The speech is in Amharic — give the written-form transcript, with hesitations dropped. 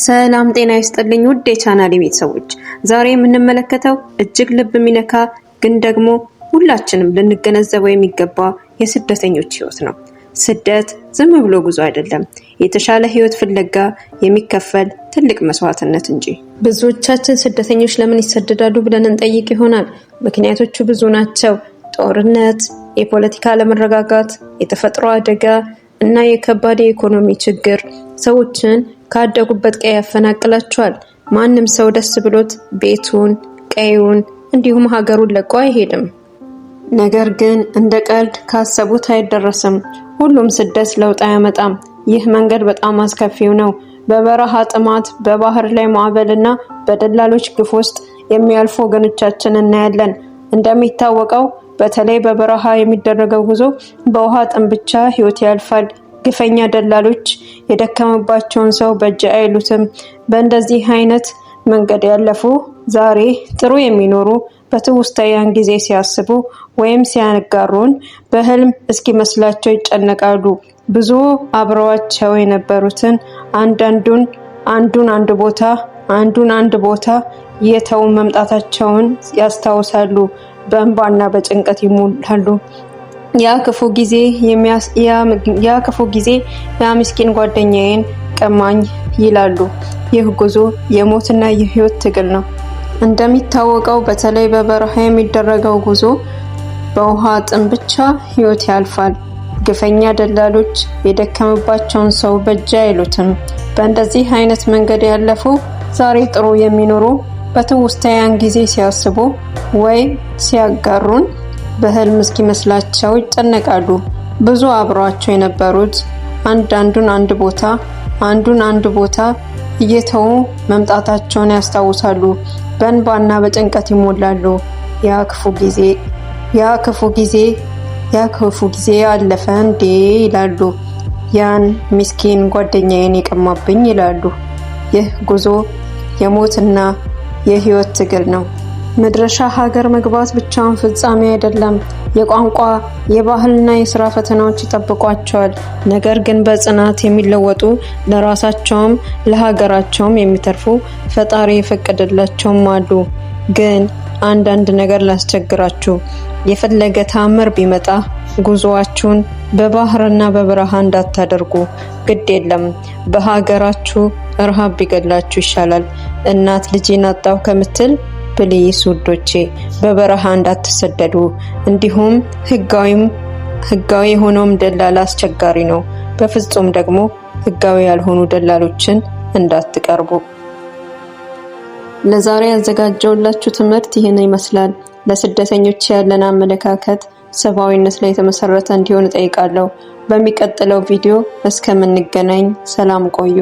ሰላም ጤና ይስጥልኝ ውድ የቻናሌ ቤተሰቦች፣ ዛሬ የምንመለከተው እጅግ ልብ የሚነካ ግን ደግሞ ሁላችንም ልንገነዘበው የሚገባ የስደተኞች ህይወት ነው። ስደት ዝም ብሎ ጉዞ አይደለም፣ የተሻለ ህይወት ፍለጋ የሚከፈል ትልቅ መስዋዕትነት እንጂ። ብዙዎቻችን ስደተኞች ለምን ይሰደዳሉ ብለን እንጠይቅ ይሆናል። ምክንያቶቹ ብዙ ናቸው። ጦርነት፣ የፖለቲካ አለመረጋጋት፣ የተፈጥሮ አደጋ እና የከባድ የኢኮኖሚ ችግር ሰዎችን ካደጉበት ቀይ ያፈናቅላቸዋል። ማንም ሰው ደስ ብሎት ቤቱን፣ ቀዩን እንዲሁም ሀገሩን ለቆ አይሄድም። ነገር ግን እንደ ቀልድ ካሰቡት አይደረስም። ሁሉም ስደት ለውጥ አያመጣም። ይህ መንገድ በጣም አስከፊው ነው። በበረሃ ጥማት፣ በባህር ላይ ማዕበልና በደላሎች ግፍ ውስጥ የሚያልፉ ወገኖቻችን እናያለን። እንደሚታወቀው በተለይ በበረሃ የሚደረገው ጉዞ በውሃ ጥም ብቻ ህይወት ያልፋል። ግፈኛ ደላሎች የደከመባቸውን ሰው በእጅ አይሉትም። በእንደዚህ አይነት መንገድ ያለፉ ዛሬ ጥሩ የሚኖሩ በትውስታ ያን ጊዜ ሲያስቡ ወይም ሲያጋሩን በህልም እስኪመስላቸው ይጨነቃሉ። ብዙ አብረዋቸው የነበሩትን አንዱን አንድ ቦታ የተው መምጣታቸውን ያስታውሳሉ። በእንባና በጭንቀት ይሞላሉ። ያ ክፉ ጊዜ ያ ምስኪን ጓደኛዬን ቀማኝ ይላሉ። ይህ ጉዞ የሞትና የህይወት ትግል ነው። እንደሚታወቀው በተለይ በበረሃ የሚደረገው ጉዞ በውሃ ጥም ብቻ ህይወት ያልፋል። ግፈኛ ደላሎች የደከመባቸውን ሰው በእጅ አይሉትም። በእንደዚህ አይነት መንገድ ያለፉ ዛሬ ጥሩ የሚኖሩ በትውስታ ያን ጊዜ ሲያስቡ ወይም ሲያጋሩን በህልም እስኪመስላቸው ይጨነቃሉ። ብዙ አብረዋቸው የነበሩት አንዱን አንድ ቦታ እየተው መምጣታቸውን ያስታውሳሉ። በእንባና በጭንቀት ይሞላሉ። ያ ክፉ ጊዜ አለፈ እንዴ ይላሉ። ያን ምስኪን ጓደኛዬን የቀማብኝ ይላሉ። ይህ ጉዞ የሞትና የህይወት ትግል ነው። መድረሻ ሀገር መግባት ብቻውን ፍጻሜ አይደለም። የቋንቋ፣ የባህልና የስራ ፈተናዎች ይጠብቋቸዋል። ነገር ግን በጽናት የሚለወጡ ለራሳቸውም ለሀገራቸውም የሚተርፉ ፈጣሪ የፈቀደላቸውም አሉ። ግን አንዳንድ ነገር ላስቸግራችሁ። የፈለገ ተአምር ቢመጣ ጉዞአችሁን በባህርና በበረሃ እንዳታደርጉ። ግድ የለም በሀገራችሁ ረሃብ ቢገላችሁ ይሻላል። እናት ልጄን አጣሁ ከምትል ፕሊስ ውዶቼ በበረሃ እንዳትሰደዱ። እንዲሁም ህጋዊ የሆነውም ደላላ አስቸጋሪ ነው። በፍጹም ደግሞ ህጋዊ ያልሆኑ ደላሎችን እንዳትቀርቡ። ለዛሬ ያዘጋጀውላችሁ ትምህርት ይህን ይመስላል። ለስደተኞች ያለን አመለካከት ሰብአዊነት ላይ የተመሰረተ እንዲሆን እጠይቃለሁ። በሚቀጥለው ቪዲዮ እስከምንገናኝ ሰላም ቆዩ።